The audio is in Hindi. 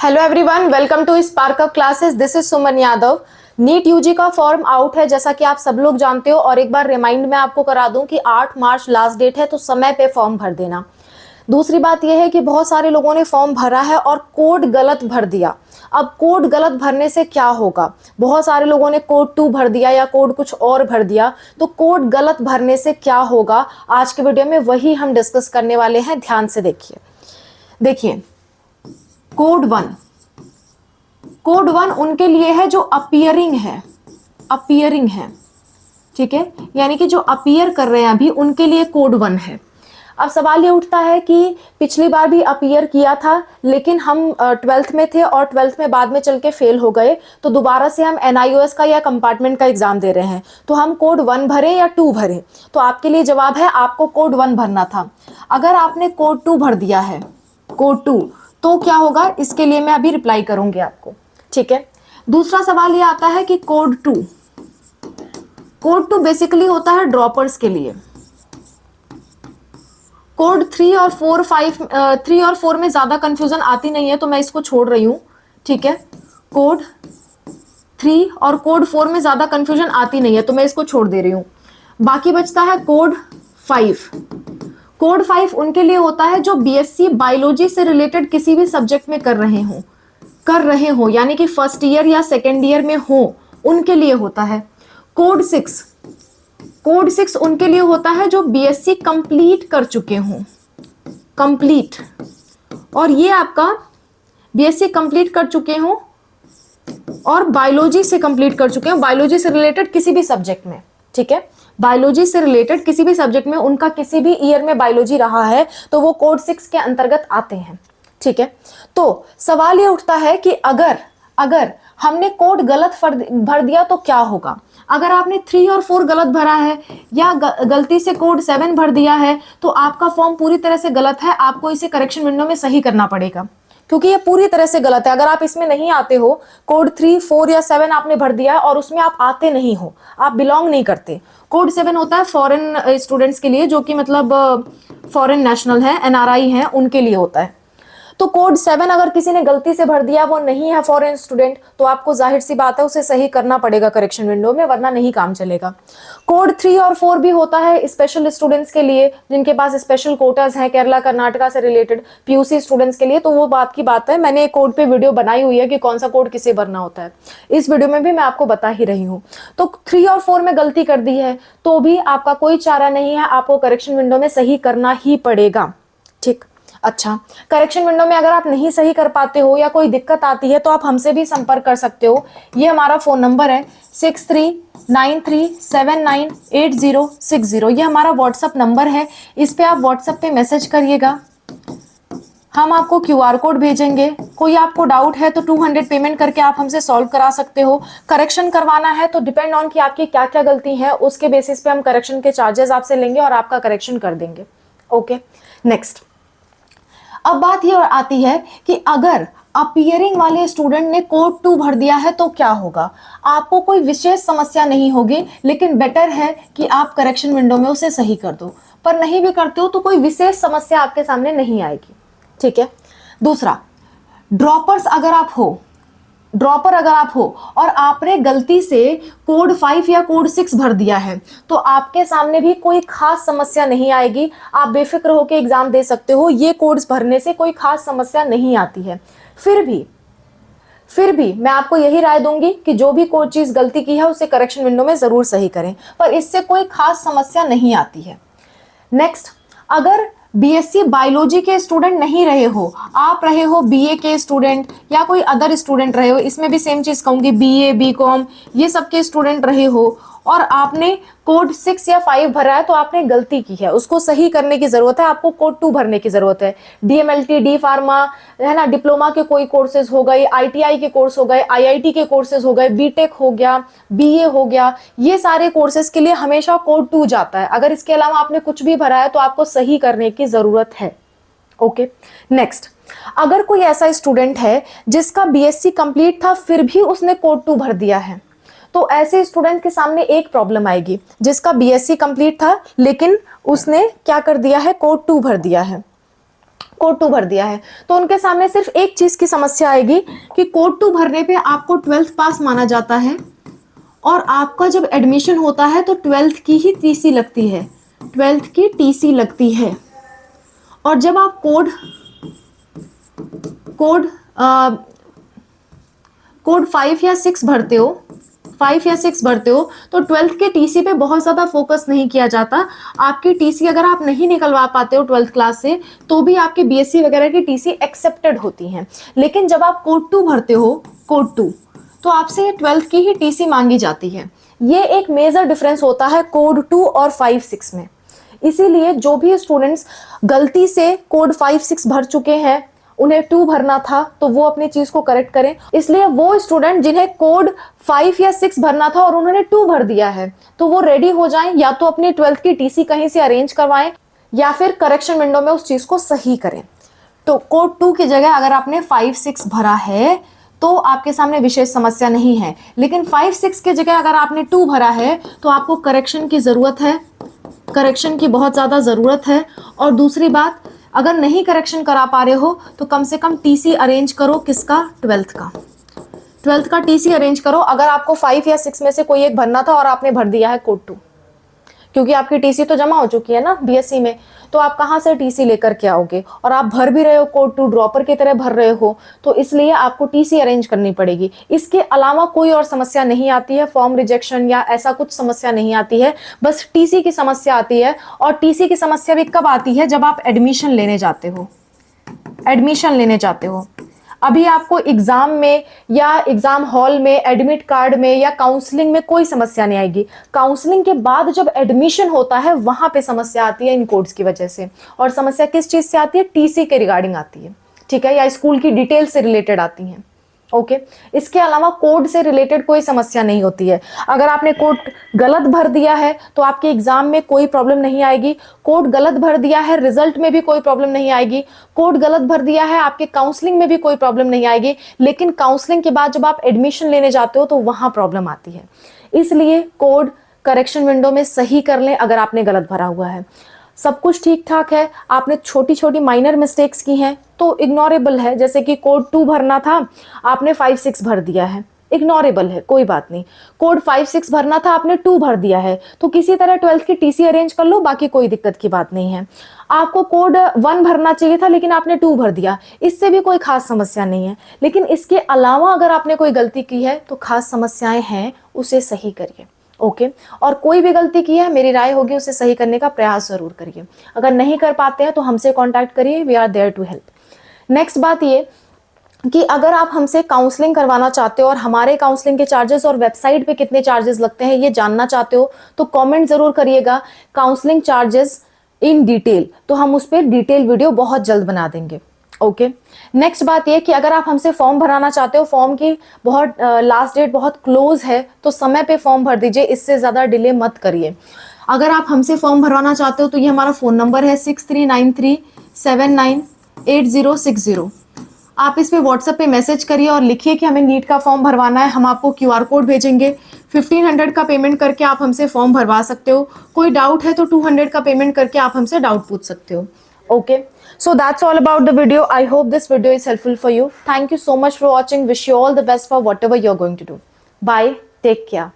Hello everyone, welcome to spark up classes. This is Suman Yadav. NEET UG का फॉर्म आउट है जैसा कि आप सब लोग जानते हो, और एक बार रिमाइंड में आपको करा दूं कि 8 मार्च लास्ट डेट है, तो समय पे फॉर्म भर देना। दूसरी बात यह है कि बहुत सारे लोगों ने फॉर्म भरा है और कोड गलत भर दिया। अब कोड गलत भरने से क्या होगा? बहुत सारे लोगों ने कोड 2 भर दिया या कोड कुछ और भर दिया, तो कोड गलत भरने से क्या होगा आज के वीडियो में वही हम डिस्कस करने वाले हैं। ध्यान से देखिए कोड 1 उनके लिए है जो अपीयरिंग है, ठीक है, यानी कि जो अपीयर कर रहे हैं अभी उनके लिए कोड 1 है। अब सवाल ये उठता है कि पिछली बार भी अपीयर किया था, लेकिन हम 12th में थे और 12th में बाद में चल के फेल हो गए, तो दोबारा से हम NIOS का या कंपार्टमेंट का एग्जाम दे रहे हैं, तो हम कोड 1 भरें या 2 भरें? तो आपके लिए जवाब है आपको कोड 1 भरना था। अगर आपने कोड 2 भर दिया है, कोड 2, तो क्या होगा इसके लिए मैं अभी रिप्लाई करूंगी आपको, ठीक है। दूसरा सवाल ये आता है कि कोड 2 बेसिकली होता है ड्रॉपर्स के लिए। कोड 3 और 4 में ज्यादा कंफ्यूजन आती नहीं है, तो मैं इसको छोड़ रही हूं, ठीक है। कोड 3 और कोड 4 में ज्यादा कंफ्यूजन आती नहीं है, तो मैं इसको छोड़ दे रही हूं। बाकी बचता है कोड 5। कोड 5 उनके लिए होता है जो BSc बायोलॉजी से रिलेटेड किसी भी सब्जेक्ट में कर रहे हो, यानी कि फर्स्ट ईयर या सेकेंड ईयर में हो, उनके लिए होता है। कोड 6 उनके लिए होता है जो BSc कंप्लीट कर चुके हों, कंप्लीट, और ये आपका BSc कंप्लीट कर चुके हों और बायोलॉजी से कंप्लीट कर चुके हैं, बायोलॉजी से रिलेटेड किसी भी सब्जेक्ट में, ठीक है। बायोलॉजी से रिलेटेड किसी भी सब्जेक्ट में उनका किसी भी ईयर में बायोलॉजी रहा है, तो वो कोड 6 के अंतर्गत आते हैं, ठीक है। तो सवाल ये उठता है कि अगर हमने कोड गलत भर दिया तो क्या होगा? अगर आपने 3 और 4 गलत भरा है या गलती से कोड 7 भर दिया है, तो आपका फॉर्म पूरी तरह से गलत है। आपको इसे करेक्शन विंडो में सही करना पड़ेगा, क्योंकि ये पूरी तरह से गलत है। अगर आप इसमें नहीं आते हो, कोड 3, 4 या 7 आपने भर दिया और उसमें आप आते नहीं हो, आप बिलोंग नहीं करते। कोड 7 होता है फॉरेन स्टूडेंट्स के लिए, जो कि मतलब फॉरेन नेशनल है, NRI है, उनके लिए होता है। तो कोड 7 अगर किसी ने गलती से भर दिया, वो नहीं है फॉरेन स्टूडेंट, तो आपको जाहिर सी बात है उसे सही करना पड़ेगा करेक्शन विंडो में, वरना नहीं काम चलेगा। कोड 3 और 4 भी होता है स्पेशल स्टूडेंट्स के लिए, जिनके पास स्पेशल कोटास हैं केरला कर्नाटका से रिलेटेड, PUC स्टूडेंट्स के लिए, तो वो बात की बात है। मैंने एक कोड पे वीडियो बनाई हुई है कि कौन सा कोड किसे भरना होता है, इस वीडियो में भी मैं आपको बता ही रही हूँ। तो 3 और 4 में गलती कर दी है तो भी आपका कोई चारा नहीं है, आपको करेक्शन विंडो में सही करना ही पड़ेगा, ठीक। अच्छा, करेक्शन विंडो में अगर आप नहीं सही कर पाते हो या कोई दिक्कत आती है, तो आप हमसे भी संपर्क कर सकते हो। ये हमारा फोन नंबर है 6393798060। ये हमारा व्हाट्सएप नंबर है, इस पे आप व्हाट्सएप पे मैसेज करिएगा, हम आपको QR कोड भेजेंगे। कोई आपको डाउट है तो 200 पेमेंट करके आप हमसे सॉल्व करा सकते हो। करेक्शन करवाना है तो डिपेंड ऑन कि आपकी क्या क्या गलती है, उसके बेसिस पे हम करेक्शन के चार्जेस आपसे लेंगे और आपका करेक्शन कर देंगे। Okay, next. अब बात ये आती है कि अगर अपीयरिंग वाले स्टूडेंट ने कोड 2 भर दिया है तो क्या होगा? आपको कोई विशेष समस्या नहीं होगी, लेकिन बेटर है कि आप करेक्शन विंडो में उसे सही कर दो। पर नहीं भी करते हो तो कोई विशेष समस्या आपके सामने नहीं आएगी, ठीक है। दूसरा, ड्रॉपर अगर आप हो और आपने गलती से कोड 5 या कोड 6 भर दिया है, तो आपके सामने भी कोई खास समस्या नहीं आएगी। आप बेफिक्र होकर एग्जाम दे सकते हो, ये कोड्स भरने से कोई खास समस्या नहीं आती है। फिर भी मैं आपको यही राय दूंगी कि जो भी कोई चीज गलती की है उसे करेक्शन विंडो में जरूर सही करें, पर इससे कोई खास समस्या नहीं आती है। नेक्स्ट, अगर BSc बायोलॉजी के स्टूडेंट नहीं रहे हो, आप रहे हो BA के स्टूडेंट या कोई अदर स्टूडेंट रहे हो, इसमें भी सेम चीज कहूंगी, BA BCom ये सब के स्टूडेंट रहे हो, और आपने कोड 6 या 5 भरा है, तो आपने गलती की है, उसको सही करने की जरूरत है। आपको कोड 2 भरने की जरूरत है। DMLT, D फार्मा है ना, डिप्लोमा के कोई कोर्सेज हो गए, ITI के कोर्स हो गए, IIT के कोर्सेज हो गए, BTech हो गया, BA हो गया, ये सारे कोर्सेज के लिए हमेशा कोड 2 जाता है। अगर इसके अलावा आपने कुछ भी भरा है तो आपको सही करने की जरूरत है। Okay, next. अगर कोई ऐसा स्टूडेंट है जिसका BSc कंप्लीट था फिर भी उसने कोड 2 भर दिया है, तो ऐसे स्टूडेंट के सामने एक प्रॉब्लम आएगी, जिसका BSc कंप्लीट था लेकिन उसने क्या कर दिया है, कोड 2 भर दिया है। कोड 2 भर दिया है, तो उनके सामने सिर्फ एक चीज की समस्या आएगी कि कोड 2 भरने पे आपको 12th पास माना जाता है, और आपका जब एडमिशन होता है तो 12th की ही टीसी लगती है, 12th की टीसी लगती है। और जब आप कोड कोड कोड 5 या 6 भरते हो, 5 या 6 भरते हो, तो 12th के टीसी पे बहुत ज्यादा फोकस नहीं किया जाता। आपकी टीसी अगर आप नहीं निकलवा पाते हो 12th क्लास से, तो भी आपकी बीएससी वगैरह की टीसी एक्सेप्टेड होती हैं। लेकिन जब आप कोड 2 भरते हो, कोड 2, तो आपसे 12th की ही टीसी मांगी जाती है। ये एक मेजर डिफरेंस होता है कोड 2 और 5-6 में। इसीलिए जो भी स्टूडेंट्स गलती से कोड 5-6 भर चुके हैं, उन्हें 2 भरना था, तो वो अपनी चीज को करेक्ट करें। इसलिए वो स्टूडेंट जिन्हें कोड 5 या 6 भरना था और उन्होंने 2 भर दिया है, तो वो रेडी हो जाएं, या तो अपनी 12th की टीसी कहीं से अरेंज करवाएं या फिर करेक्शन विंडो में उस चीज को सही करें। तो कोड 2 की जगह अगर आपने 5-6 भरा है तो आपके सामने विशेष समस्या नहीं है, लेकिन 5-6 की जगह अगर आपने 2 भरा है तो आपको करेक्शन की जरूरत है, करेक्शन की बहुत ज्यादा जरूरत है। और दूसरी बात, अगर नहीं करेक्शन करा पा रहे हो तो कम से कम टीसी अरेंज करो, किसका? 12th का टीसी अरेंज करो। अगर आपको 5 या 6 में से कोई एक भरना था और आपने भर दिया है कोड 2, क्योंकि आपकी टीसी तो जमा हो चुकी है ना बीएससी में, तो आप कहाँ से टीसी लेकर के आओगे? और आप भर भी रहे हो कोड 2, ड्रॉपर की तरह भर रहे हो, तो इसलिए आपको टीसी अरेंज करनी पड़ेगी। इसके अलावा कोई और समस्या नहीं आती है, फॉर्म रिजेक्शन या ऐसा कुछ समस्या नहीं आती है, बस टीसी की समस्या आती है। और टीसी की समस्या भी कब आती है? जब आप एडमिशन लेने जाते हो, एडमिशन लेने जाते हो। अभी आपको एग्जाम में या एग्जाम हॉल में, एडमिट कार्ड में या काउंसलिंग में कोई समस्या नहीं आएगी। काउंसलिंग के बाद जब एडमिशन होता है वहां पे समस्या आती है इन कोड्स की वजह से। और समस्या किस चीज से आती है? टीसी के रिगार्डिंग आती है, ठीक है, या स्कूल की डिटेल से रिलेटेड आती है। ओके, इसके अलावा कोड से रिलेटेड कोई समस्या नहीं होती है। अगर आपने कोड गलत भर दिया है तो आपके एग्जाम में कोई प्रॉब्लम नहीं आएगी। कोड गलत भर दिया है, रिजल्ट में भी कोई प्रॉब्लम नहीं आएगी। कोड गलत भर दिया है, आपके काउंसलिंग में भी कोई प्रॉब्लम नहीं आएगी। लेकिन काउंसलिंग के बाद जब आप एडमिशन लेने जाते हो तो वहां प्रॉब्लम आती है। इसलिए कोड करेक्शन विंडो में सही कर लें अगर आपने गलत भरा हुआ है। सब कुछ ठीक ठाक है, आपने छोटी छोटी माइनर मिस्टेक्स की हैं तो इग्नोरेबल है। जैसे कि कोड 2 भरना था, आपने 5-6 भर दिया है, इग्नोरेबल है, कोई बात नहीं। कोड 5-6 भरना था, आपने 2 भर दिया है, तो किसी तरह 12th की टीसी अरेंज कर लो, बाकी कोई दिक्कत की बात नहीं है। आपको कोड 1 भरना चाहिए था लेकिन आपने 2 भर दिया, इससे भी कोई खास समस्या नहीं है। लेकिन इसके अलावा अगर आपने कोई गलती की है तो खास समस्याएं हैं, उसे सही करिए। ओके, और कोई भी गलती की है, मेरी राय होगी उसे सही करने का प्रयास जरूर करिए। अगर नहीं कर पाते हैं तो हमसे कांटेक्ट करिए, we are there to help. Next बात ये कि अगर आप हमसे काउंसलिंग करवाना चाहते हो और हमारे काउंसलिंग के चार्जेस और वेबसाइट पे कितने चार्जेस लगते हैं ये जानना चाहते हो, तो कमेंट जरूर करिएगा काउंसलिंग चार्जेस इन डिटेल, तो हम उस पर डिटेल वीडियो बहुत जल्द बना देंगे। ओके, नेक्स्ट बात ये कि अगर आप हमसे फॉर्म भराना चाहते हो, फॉर्म की बहुत लास्ट डेट बहुत क्लोज है, तो समय पे फॉर्म भर दीजिए, इससे ज़्यादा डिले मत करिए। अगर आप हमसे फॉर्म भरवाना चाहते हो तो ये हमारा फ़ोन नंबर है 6393798060। आप इस पे व्हाट्सएप पे मैसेज करिए और लिखिए कि हमें नीट का फॉर्म भरवाना है, हम आपको QR कोड भेजेंगे। 1500 का पेमेंट करके आप हमसे फॉर्म भरवा सकते हो। कोई डाउट है तो 200 का पेमेंट करके आप हमसे डाउट पूछ सकते हो। Okay, so that's all about the video. I hope this video is helpful for you. Thank you so much for watching. Wish you all the best for whatever you're going to do. Bye. Take care.